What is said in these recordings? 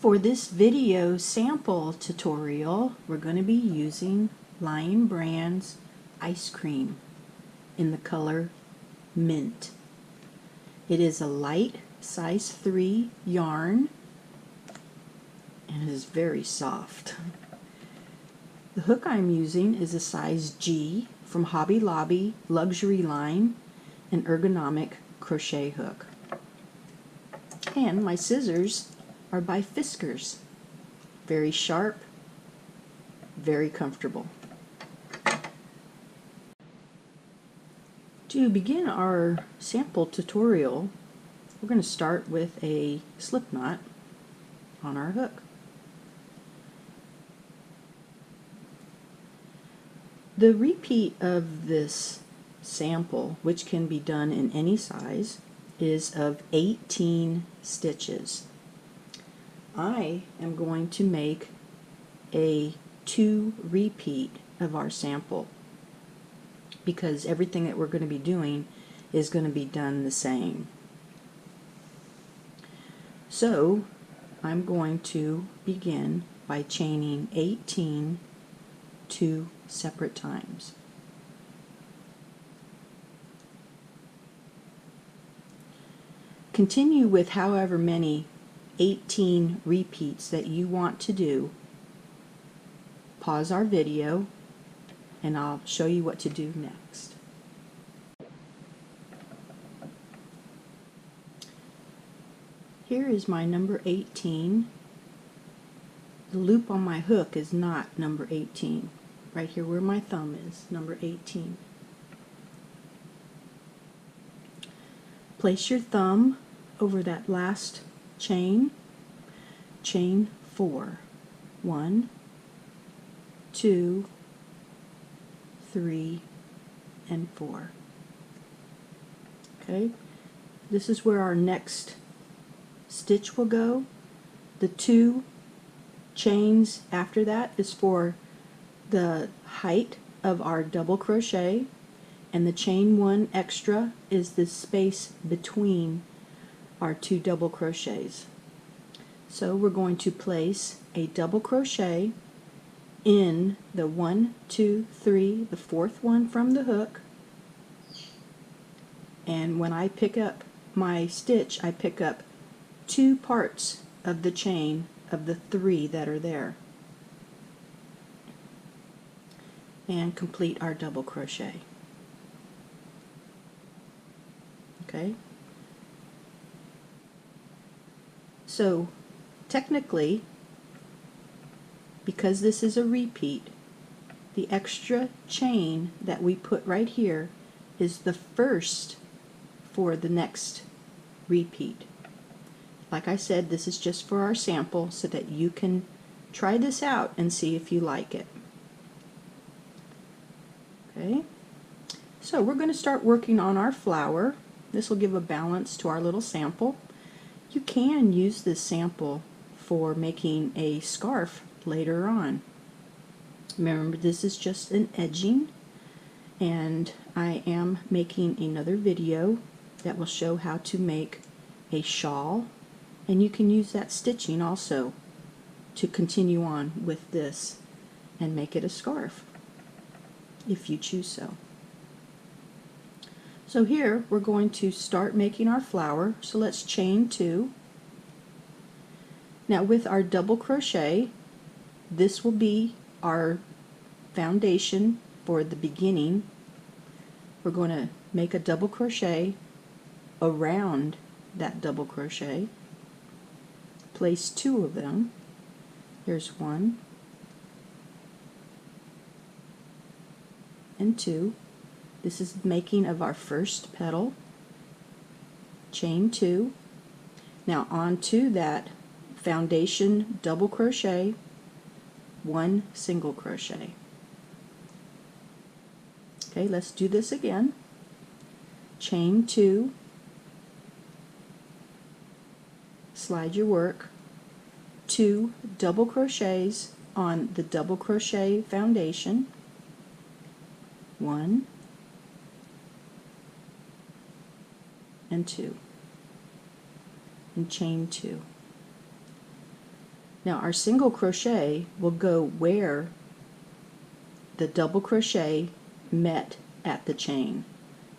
For this video sample tutorial, we're going to be using Lion Brand's ice cream in the color Mint. It is a light size 3 yarn and it is very soft. The hook I'm using is a size G from Hobby Lobby luxury line, an ergonomic crochet hook. And my scissors are by Fiskars. Very sharp, very comfortable. To begin our sample tutorial, we're going to start with a slip knot on our hook. The repeat of this sample, which can be done in any size, is of 18 stitches. I am going to make a 2 repeat of our sample because everything that we're going to be doing is going to be done the same. So I'm going to begin by chaining 18 2 separate times. Continue with however many 18 repeats that you want to do. Pause our video and I'll show you what to do next. Here is my number 18. The loop on my hook is not number 18. Right here where my thumb is, number 18. Place your thumb over that last chain. Chain 4. 1, 2, 3, and 4. Okay, this is where our next stitch will go. The 2 chains after that is for the height of our double crochet, and the chain 1 extra is the space between our 2 double crochets. So we're going to place a double crochet in the 1, 2, 3, the 4th one from the hook, and when I pick up my stitch, I pick up 2 parts of the chain of the 3 that are there, and complete our double crochet. Okay, so technically, because this is a repeat, the extra chain that we put right here is the first for the next repeat. Like I said, this is just for our sample so that you can try this out and see if you like it. Okay, so we're going to start working on our flower. This will give a balance to our little sample. You can use this sample for making a scarf later on. Remember, this is just an edging, and I am making another video that will show how to make a shawl, and you can use that stitching also to continue on with this and make it a scarf if you choose so. So here we're going to start making our flower, so let's chain 2. Now with our double crochet, this will be our foundation for the beginning. We're going to make a double crochet around that double crochet, place 2 of them. Here's 1 and 2. This is the making of our first petal. Chain 2. Now onto that foundation double crochet, 1 single crochet. Okay, let's do this again. Chain 2, slide your work, 2 double crochets on the double crochet foundation, 1 and 2, and chain 2. Now our single crochet will go where the double crochet met at the chain.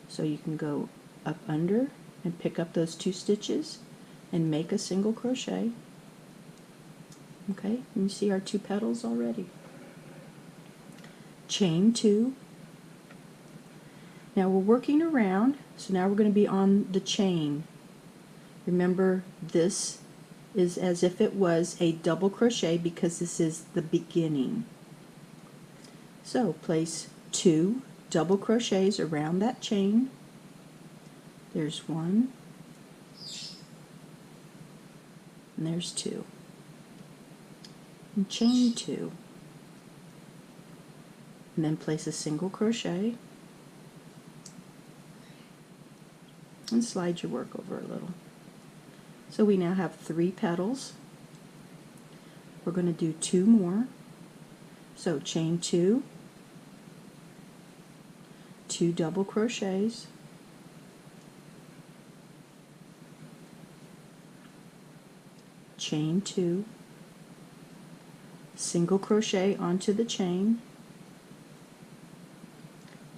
So you can go up under and pick up those 2 stitches and make a single crochet. Okay, and you see our 2 petals already. Chain 2. Now we're working around, so now we're going to be on the chain. Remember, this is as if it was a double crochet because this is the beginning. So place 2 double crochets around that chain. There's 1, and there's 2. And chain 2. And then place a single crochet and slide your work over a little. So we now have 3 petals. We're going to do 2 more. So chain 2, 2 double crochets, chain 2, single crochet onto the chain,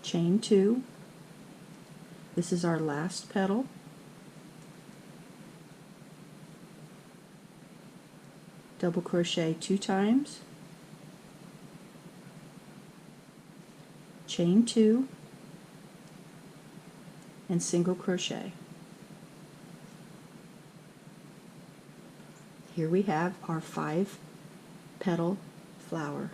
chain 2. This is our last petal. Double crochet 2 times, chain 2, and single crochet. Here we have our 5 petal flower.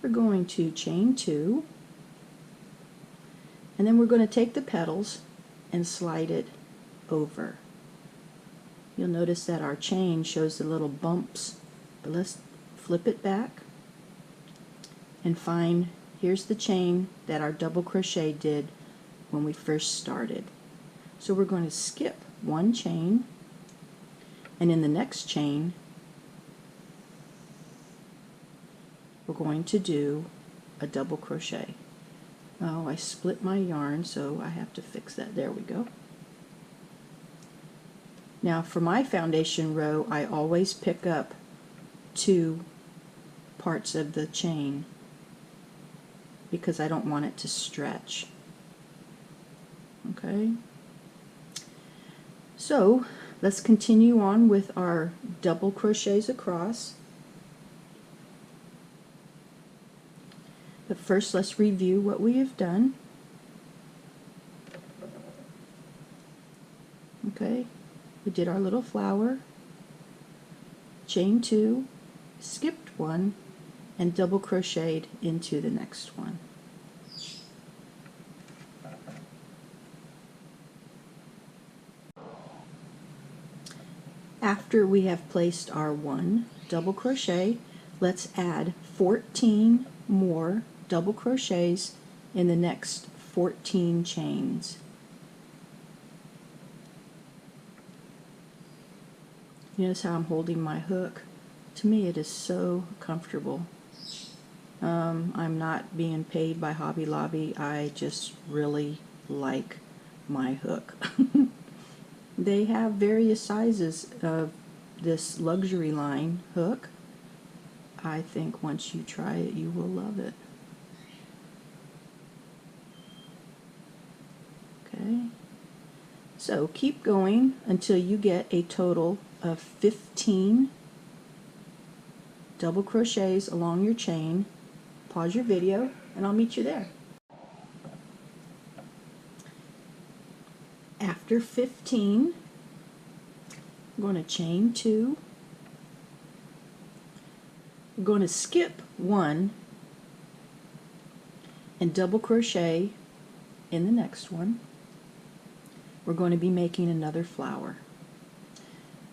We're going to chain 2, and then we're going to take the petals and slide it over. You'll notice that our chain shows the little bumps, but let's flip it back and find, here's the chain that our double crochet did when we first started. So we're going to skip 1 chain, and in the next chain we're going to do a double crochet. Oh, I split my yarn, so I have to fix that. There we go. Now for my foundation row, I always pick up 2 parts of the chain because I don't want it to stretch. Okay, so let's continue on with our double crochets across. But first, let's review what we have done. Okay, we did our little flower, chain 2, skipped 1, and double crocheted into the next one. After we have placed our 1 double crochet, let's add 14 more double crochets in the next 14 chains. Notice how I'm holding my hook. To me it is so comfortable. I'm not being paid by Hobby Lobby. I just really like my hook. They have various sizes of this luxury line hook. I think once you try it, you will love it. Okay, so keep going until you get a total of 15 double crochets along your chain. Pause your video and I'll meet you there. After 15, I'm going to chain 2. I'm going to skip 1 and double crochet in the next one. We're going to be making another flower,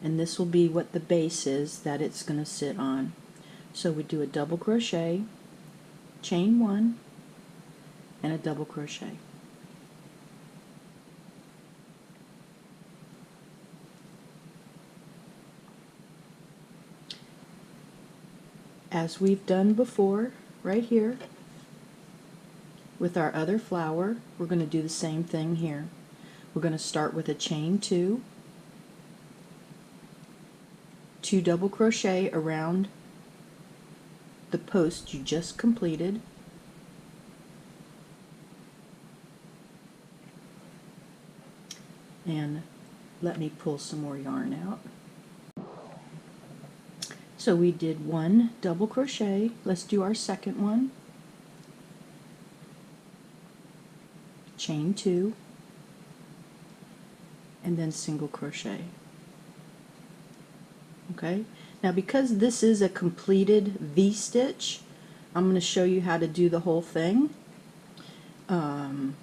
and this will be what the base is that it's going to sit on. So we do a double crochet, chain 1, and a double crochet. As we've done before, right here, with our other flower, we're going to do the same thing here. We're going to start with a chain 2, 2 double crochet around the post you just completed. And let me pull some more yarn out. So we did 1 double crochet. Let's do our second one. Chain 2 and then single crochet. Okay, now because this is a completed V-stitch, I'm going to show you how to do the whole thing. You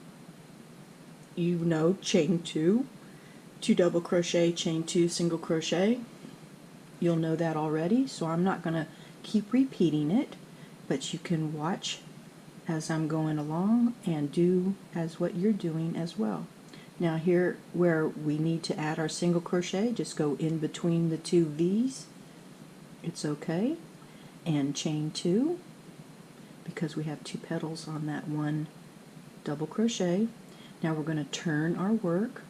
know, chain 2, 2 double crochet, chain 2, single crochet. You'll know that already, so I'm not going to keep repeating it, but you can watch as I'm going along and do as what you're doing as well. Now here where we need to add our single crochet, just go in between the 2 V's. It's okay. And chain 2, because we have 2 petals on that 1 double crochet. Now we're going to turn our work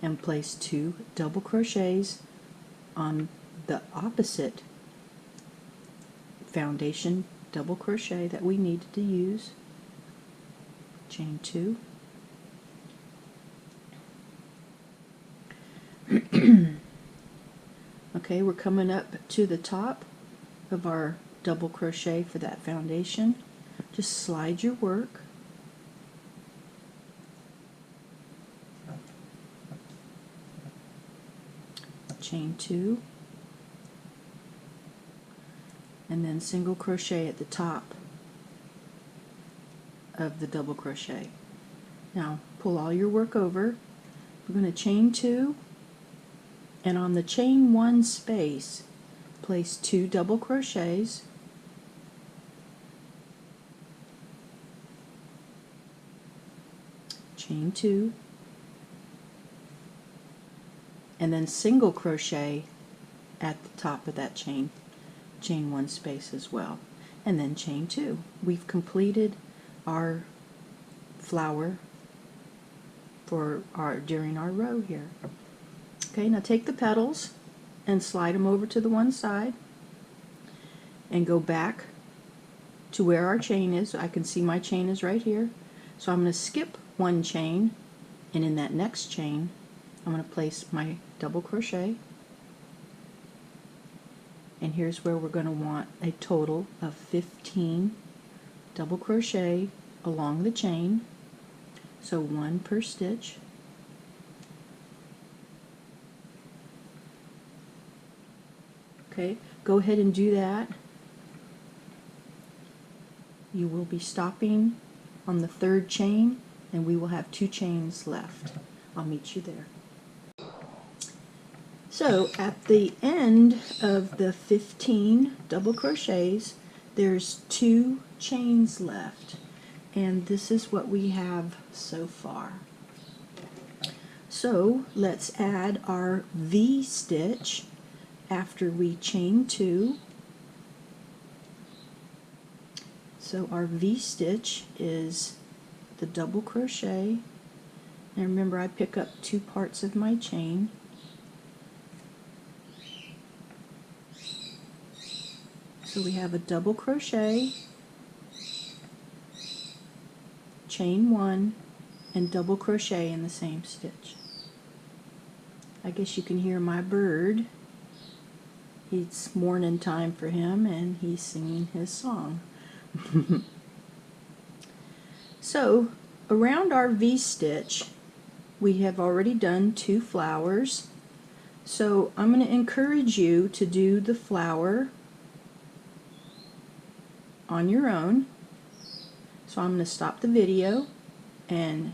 and place 2 double crochets on the opposite foundation double crochet that we needed to use. Chain 2. Okay, we're coming up to the top of our double crochet for that foundation. Just slide your work. Chain 2 and then single crochet at the top of the double crochet. Now pull all your work over. We're going to chain 2 and on the chain 1 space place 2 double crochets, chain 2 and then single crochet at the top of that chain 1 space as well, and then chain 2. We've completed our flower for during our row here. Okay, now take the petals and slide them over to the one side and go back to where our chain is. I can see my chain is right here, so I'm going to skip 1 chain, and in that next chain I'm going to place my double crochet, and here's where we're going to want a total of 15 double crochet along the chain, so 1 per stitch. Okay, go ahead and do that. You will be stopping on the 3rd chain, and we will have 2 chains left. I'll meet you there. So at the end of the 15 double crochets, there's 2 chains left, and this is what we have so far. So let's add our V-stitch after we chain 2. So our V-stitch is the double crochet, and remember I pick up 2 parts of my chain. So we have a double crochet, chain 1, and double crochet in the same stitch. I guess you can hear my bird. It's morning time for him and he's singing his song. So around our V-stitch we have already done 2 flowers, so I'm going to encourage you to do the flower on your own. So I'm going to stop the video and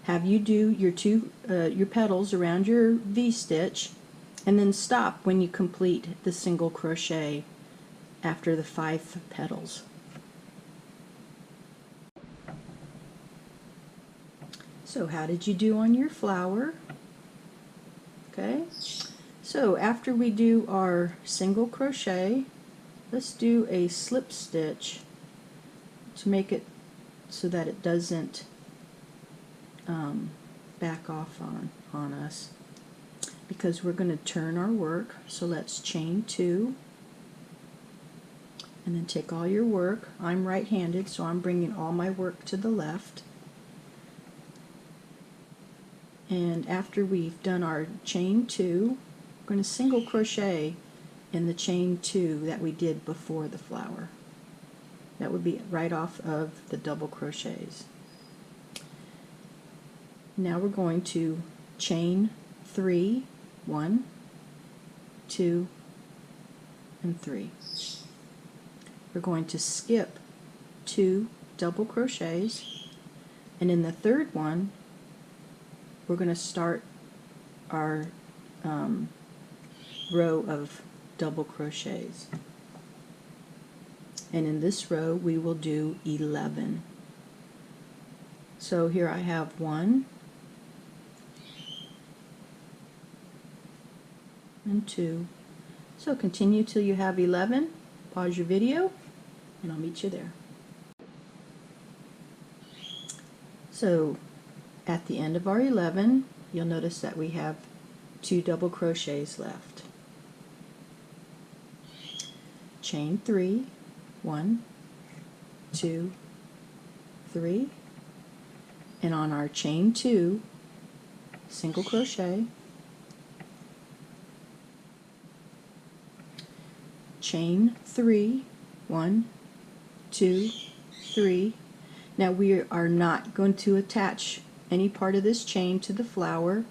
have you do your petals around your V-stitch, and then stop when you complete the single crochet after the 5 petals. So how did you do on your flower? Okay, so after we do our single crochet, let's do a slip stitch to make it so that it doesn't back off on us. because we're going to turn our work. So let's chain 2 and then take all your work. I'm right-handed, so I'm bringing all my work to the left. And after we've done our chain 2, we're going to single crochet in the chain 2 that we did before the flower. That would be right off of the double crochets. Now we're going to chain 3, 1, 2, and 3. We're going to skip 2 double crochets, and in the third one we're going to start our row of double crochets, and in this row we will do 11. So here I have 1 and 2. So continue till you have 11. Pause your video and I'll meet you there. So at the end of our 11, you'll notice that we have 2 double crochets left. Chain 3, 1, 2, 3, and on our chain 2, single crochet, chain 3, 1, 2, 3. Now we are not going to attach any part of this chain to the flower.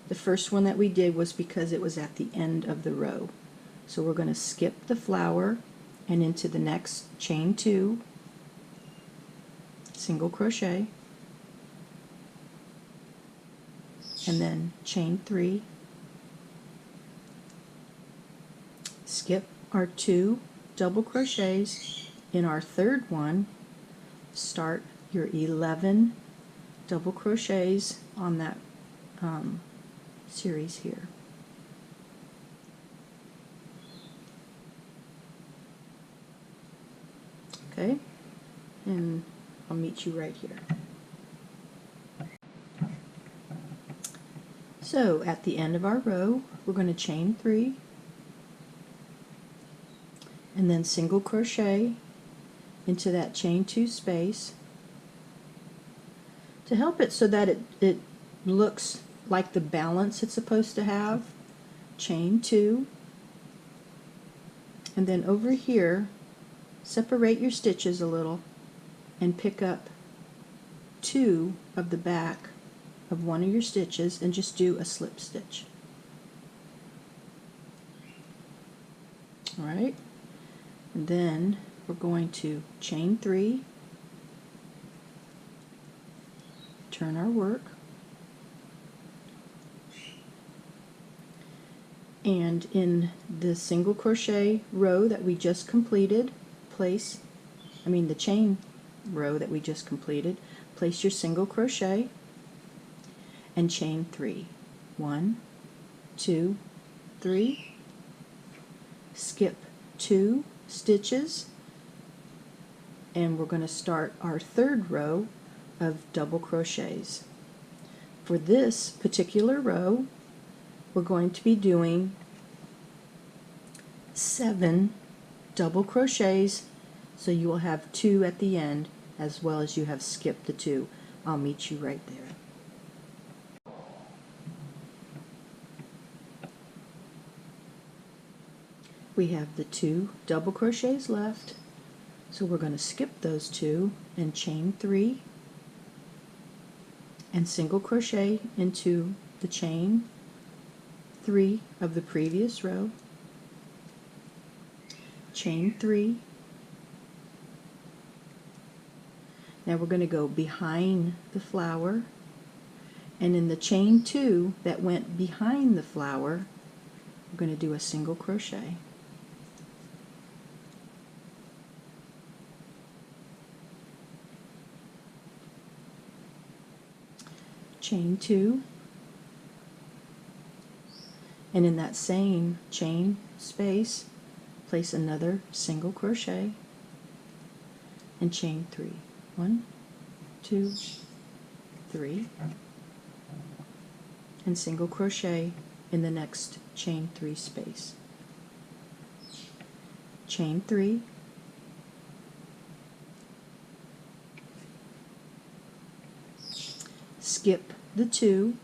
The first one that we did was because it was at the end of the row. So we're going to skip the flower and into the next chain 2, single crochet, and then chain 3, skip our 2 double crochets. In our third one, start your 11 double crochets on that series here. Okay, and I'll meet you right here. So at the end of our row, we're going to chain 3 and then single crochet into that chain 2 space to help it so that it looks like the balance it's supposed to have. Chain 2, and then over here separate your stitches a little and pick up 2 of the back of one of your stitches and just do a slip stitch. Alright, and then we're going to chain 3, turn our work, and in the single crochet row that we just completed, the chain row that we just completed, place your single crochet and chain 3. 1, 2, 3. Skip 2 stitches, and we're going to start our third row of double crochets. For this particular row, we're going to be doing 7 double crochets, so you will have 2 at the end as well as you have skipped the 2. I'll meet you right there. We have the 2 double crochets left, so we're going to skip those 2 and chain 3 and single crochet into the chain 3 of the previous row, chain 3. Now we're going to go behind the flower, and in the chain 2 that went behind the flower, we're going to do a single crochet. Chain 2, and in that same chain space, place another single crochet and chain 3. 1, 2, 3, and single crochet in the next chain 3 space. Chain 3, skip the 2,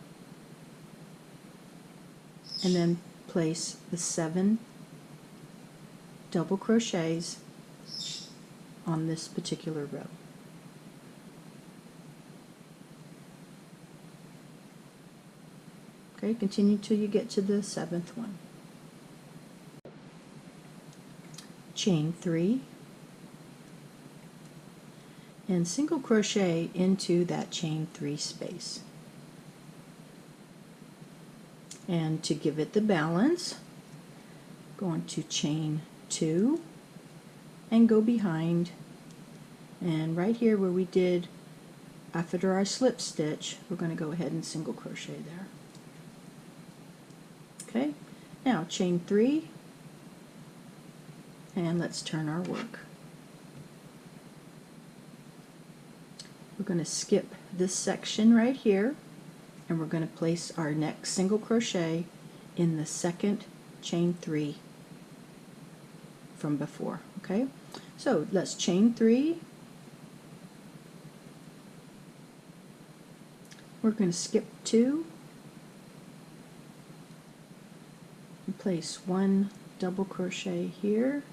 and then place the 7 double crochets on this particular row. Okay, continue till you get to the 7th one. Chain 3 and single crochet into that chain 3 space. And to give it the balance, going to chain 2 and go behind, and right here where we did after our slip stitch, we're going to go ahead and single crochet there. Okay, now chain 3 and let's turn our work. We're going to skip this section right here, and we're going to place our next single crochet in the second chain 3 from before. Okay, so let's chain 3. We're going to skip 2 and place 1 double crochet here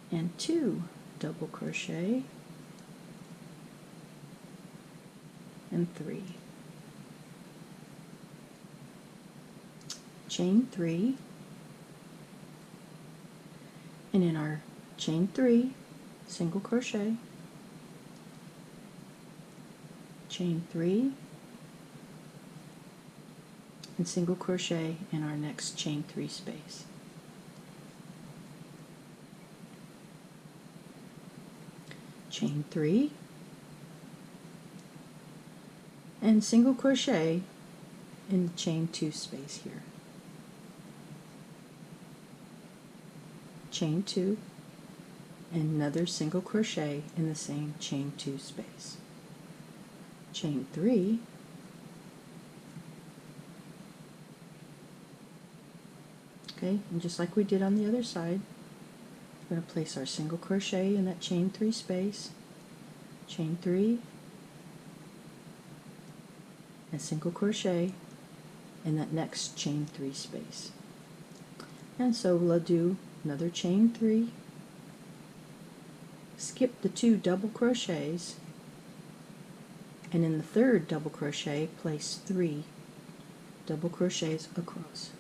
and 2 double crochet and 3. Chain 3, and in our chain 3, single crochet, chain 3, and single crochet in our next chain 3 space. Chain 3 and single crochet in the chain 2 space here. Chain 2 and another single crochet in the same chain 2 space. Chain 3 okay, and just like we did on the other side, we're going to place our single crochet in that chain 3 space, chain 3, and single crochet in that next chain 3 space. And so we'll do another chain 3, skip the 2 double crochets, and in the third double crochet place 3 double crochets across.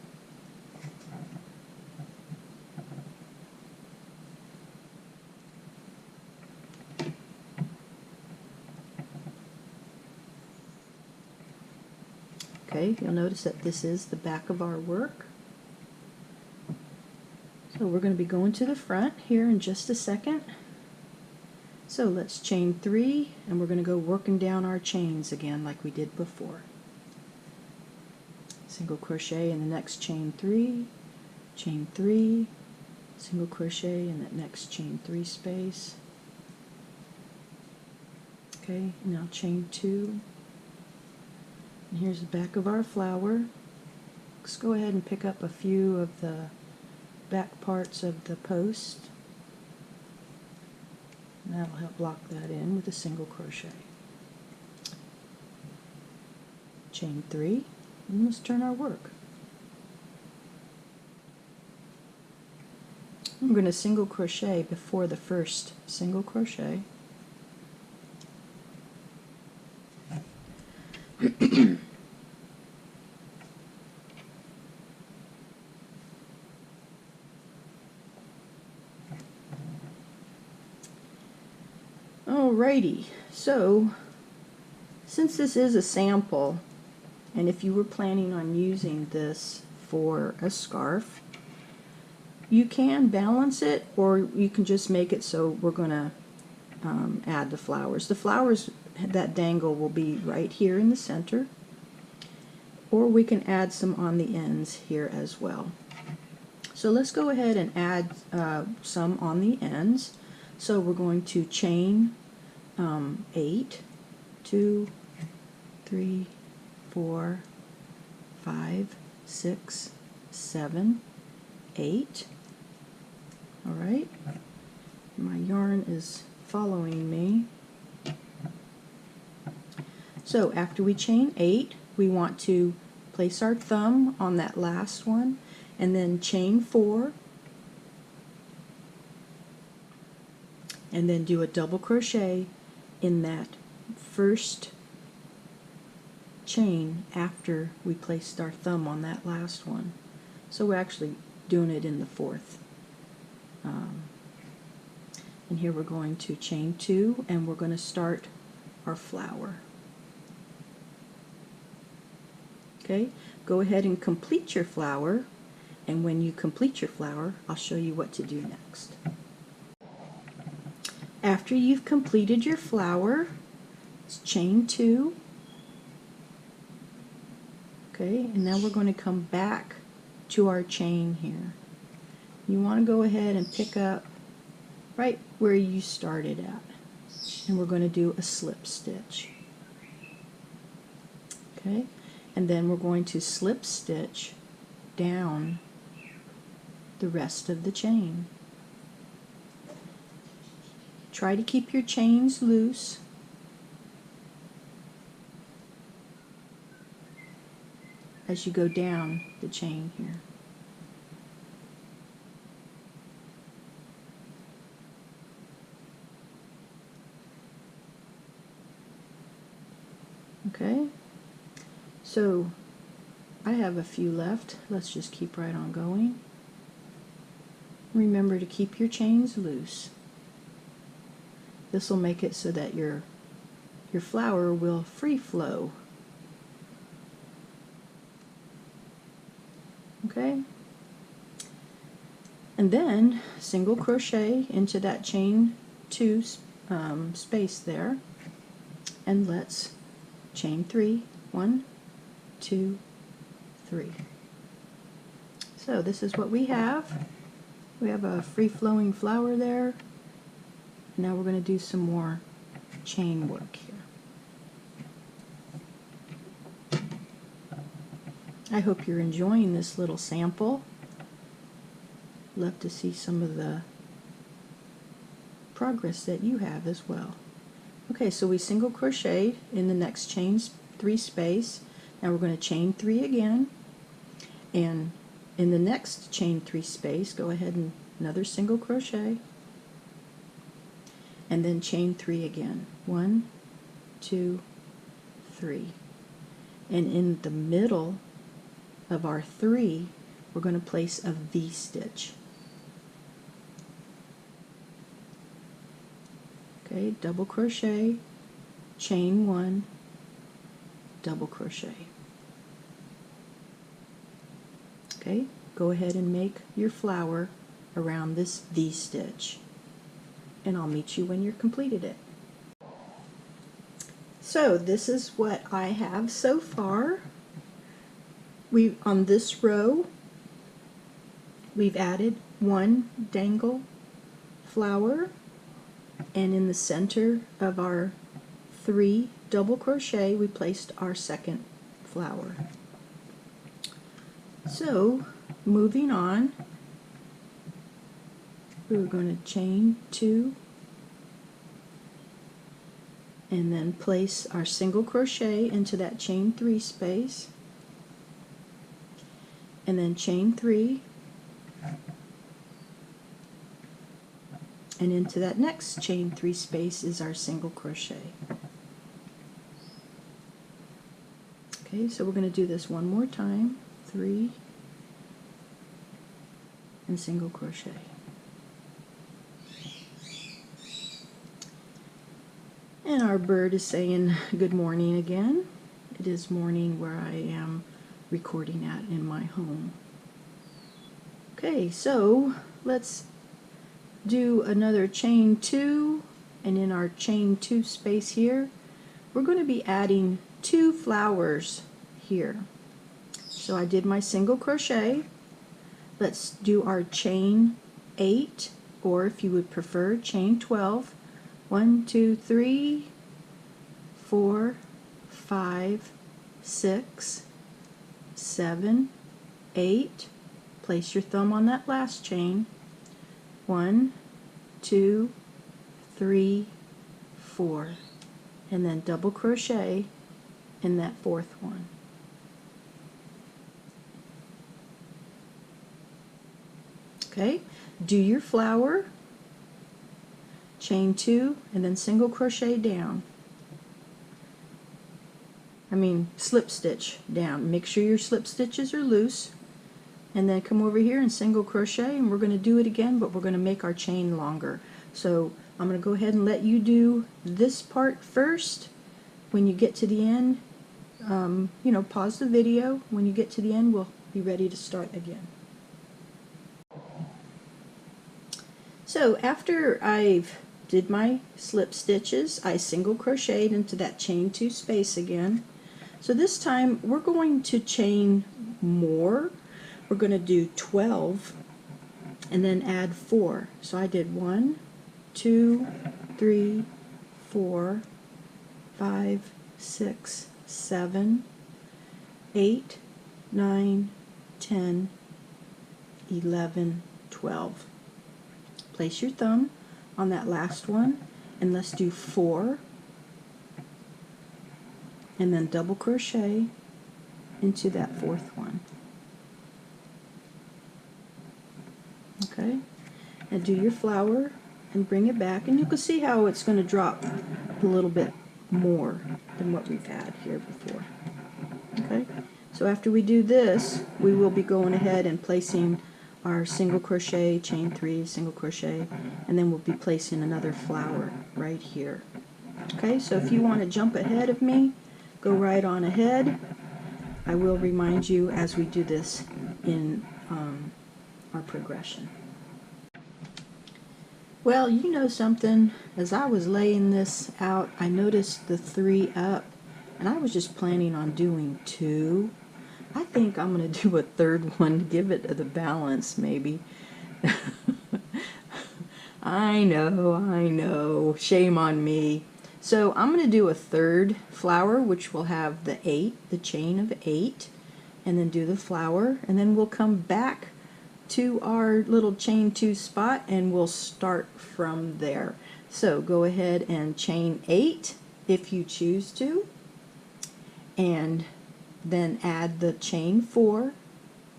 Okay, you'll notice that this is the back of our work. So we're going to be going to the front here in just a second. So let's chain 3, and we're going to go working down our chains again like we did before. Single crochet in the next chain 3, single crochet in that next chain 3 space. Okay, now chain 2. And here's the back of our flower. Let's go ahead and pick up a few of the back parts of the post. And that'll help lock that in with a single crochet. Chain 3, and let's turn our work. I'm going to single crochet before the first single crochet. Alrighty, so since this is a sample, and if you were planning on using this for a scarf, you can balance it, or you can just make it so we're going to add the flowers. The flowers that dangle will be right here in the center, or we can add some on the ends here as well. So let's go ahead and add some on the ends. So we're going to chain 8, 2, 3, 4, 5, 6, 7, 8. All right, my yarn is following me. So after we chain 8, we want to place our thumb on that last one and then chain 4 and then do a double crochet in that first chain after we placed our thumb on that last one. So we're actually doing it in the fourth. And here we're going to chain 2 and we're going to start our flower. Okay, go ahead and complete your flower, and when you complete your flower, I'll show you what to do next. After you've completed your flower, chain 2. Okay, and now we're going to come back to our chain here. You want to go ahead and pick up right where you started at, and we're going to do a slip stitch. Okay, and then we're going to slip stitch down the rest of the chain. Try to keep your chains loose. As you go down the chain here. Okay, so I have a few left. Let's just keep right on going. Remember to keep your chains loose. This will make it so that your flower will free flow. Okay, and then single crochet into that chain 2 space there, and let's chain 3. 1, 2, 3. So this is what we have. We have a free-flowing flower there. Now we're going to do some more chain work here. I hope you're enjoying this little sample. Love to see some of the progress that you have as well. Okay, so we single crochet in the next chain 3 space. Now we're going to chain 3 again, and in the next chain 3 space go ahead and another single crochet, and then chain 3 again. 1, 2, 3, and in the middle of our 3 we're going to place a V stitch. Okay, double crochet, chain 1, double crochet. Okay, go ahead and make your flower around this V stitch, and I'll meet you when you're completed it. So this is what I have so far. On this row we've added 1 dangle flower, and in the center of our 3 double crochet we placed our second flower. So moving on, we're going to chain 2 and then place our single crochet into that chain 3 space, and then chain 3 and into that next chain 3 space is our single crochet. Okay, so we're going to do this one more time. 3 and single crochet. And our bird is saying good morning again. It is morning where I am recording at in my home. Okay, so let's do another chain 2, and in our chain 2 space here we're going to be adding 2 flowers here. So I did my single crochet. Let's do our chain 8, or if you would prefer, chain 12. 1, 2, 3, 4, 5, 6, 7, 8. Place your thumb on that last chain. 1, 2, 3, 4. And then double crochet in that fourth one. Okay, do your flower, chain 2, and then single crochet down. Slip stitch down. Make sure your slip stitches are loose, and then come over here and single crochet, and we're going to do it again, but we're going to make our chain longer. So I'm going to go ahead and let you do this part first. When you get to the end, pause the video. When you get to the end, we'll be ready to start again. So after I've did my slip stitches, I single crocheted into that chain 2 space again. So this time we're going to chain more. We're going to do 12 and then add 4. So I did 1, 2, 3, 4, 5, 6, 7, 8, 9, 10, 11, 12. Place your thumb on that last one, and let's do 4, and then double crochet into that fourth one. Okay, and do your flower and bring it back, and you can see how it's going to drop a little bit more than what we've had here before. Okay, so after we do this, we will be going ahead and placing our single crochet, chain 3, single crochet, and then we'll be placing another flower right here. Okay, so if you want to jump ahead of me, go right on ahead. I will remind you as we do this in our progression. Well, you know something, as I was laying this out, I noticed the 3 up, and I was just planning on doing 2. I think I'm going to do a third one to give it the balance, maybe. I know, shame on me. So I'm going to do a third flower, which will have the 8, the chain of 8, and then do the flower, and then we'll come back to our little chain 2 spot, and we'll start from there. So go ahead and chain 8 if you choose to, and then add the chain 4,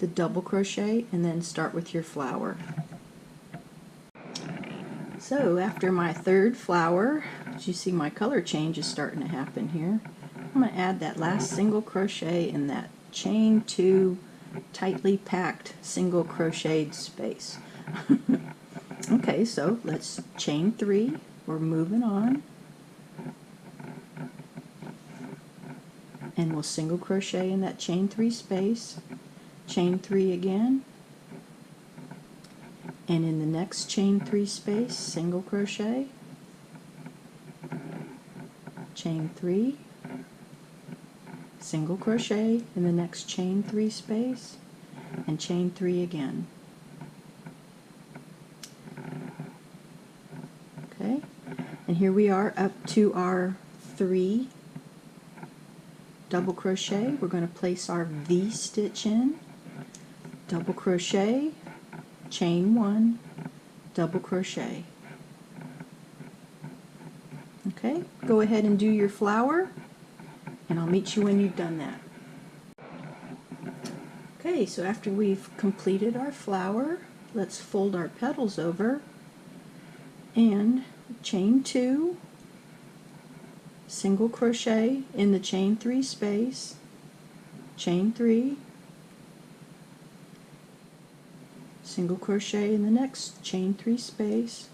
the double crochet, and then start with your flower. So after my third flower, as you see, my color change is starting to happen here. I'm going to add that last single crochet in that chain 2 tightly packed single crocheted space. Okay, so let's chain 3. We're moving on. And we'll single crochet in that chain 3 space, chain 3 again, and in the next chain 3 space, single crochet, chain 3, single crochet in the next chain 3 space, and chain 3 again. Okay, and here we are up to our 3 double crochet. We're going to place our V stitch in, double crochet, chain 1, double crochet. Okay, go ahead and do your flower, and I'll meet you when you've done that. Okay, so after we've completed our flower, let's fold our petals over and chain 2, single crochet in the chain 3 space, chain 3, single crochet in the next chain 3 space,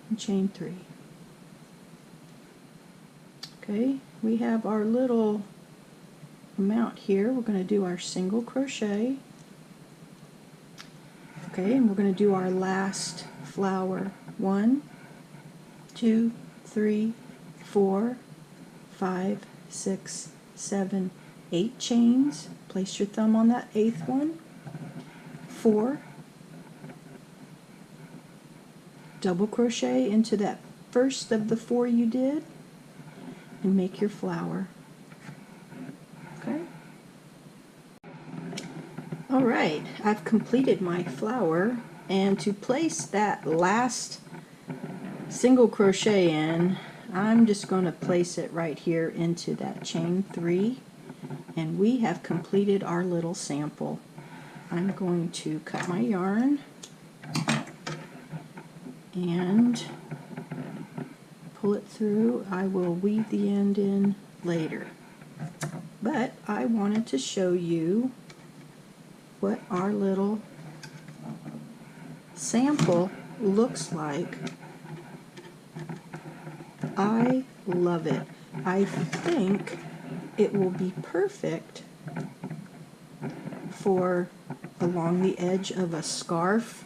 and chain 3. Okay, we have our little amount here. We're going to do our single crochet. Okay, and we're going to do our last flower. 1, 2, 3, 4, 5, 6, 7, 8 chains. Place your thumb on that 8th one. 4, double crochet into that first of the 4 you did, and make your flower. Okay, Alright, I've completed my flower, and to place that last single crochet in, I'm just going to place it right here into that chain 3, and we have completed our little sample. I'm going to cut my yarn and pull it through. I will weave the end in later, but I wanted to show you what our little sample looks like. I love it. I think it will be perfect for along the edge of a scarf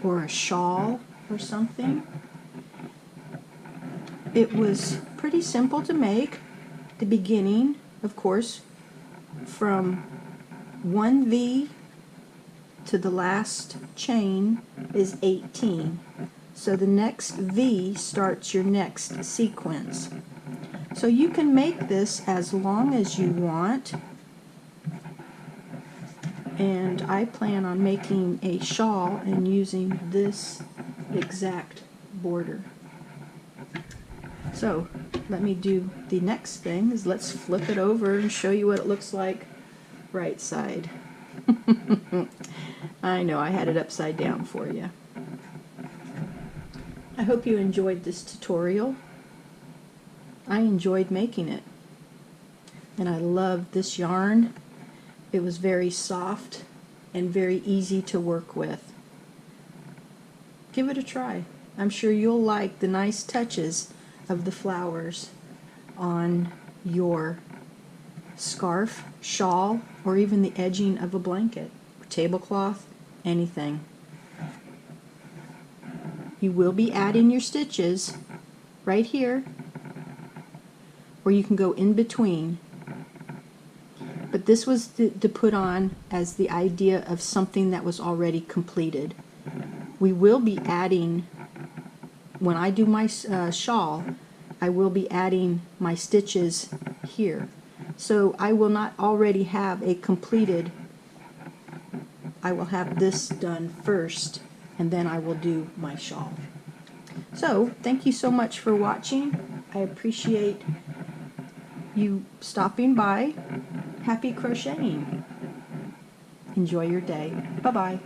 or a shawl or something. It was pretty simple to make. The beginning, of course, from one V to the last chain is 18. So the next V starts your next sequence. So you can make this as long as you want, and I plan on making a shawl and using this exact border. So let me do the next thing is let's flip it over and show you what it looks like right side. I know I had it upside down for you. I hope you enjoyed this tutorial. I enjoyed making it, and I love this yarn. It was very soft and very easy to work with. Give it a try. I'm sure you'll like the nice touches of the flowers on your scarf, shawl, or even the edging of a blanket, tablecloth, anything. You will be adding your stitches right here, or you can go in between. But this was to put on as the idea of something that was already completed. We will be adding, when I do my shawl, I will be adding my stitches here. So I will not already have a completed, I will have this done first, and then I will do my shawl. So thank you so much for watching. I appreciate you stopping by. Happy crocheting. Enjoy your day. Bye-bye.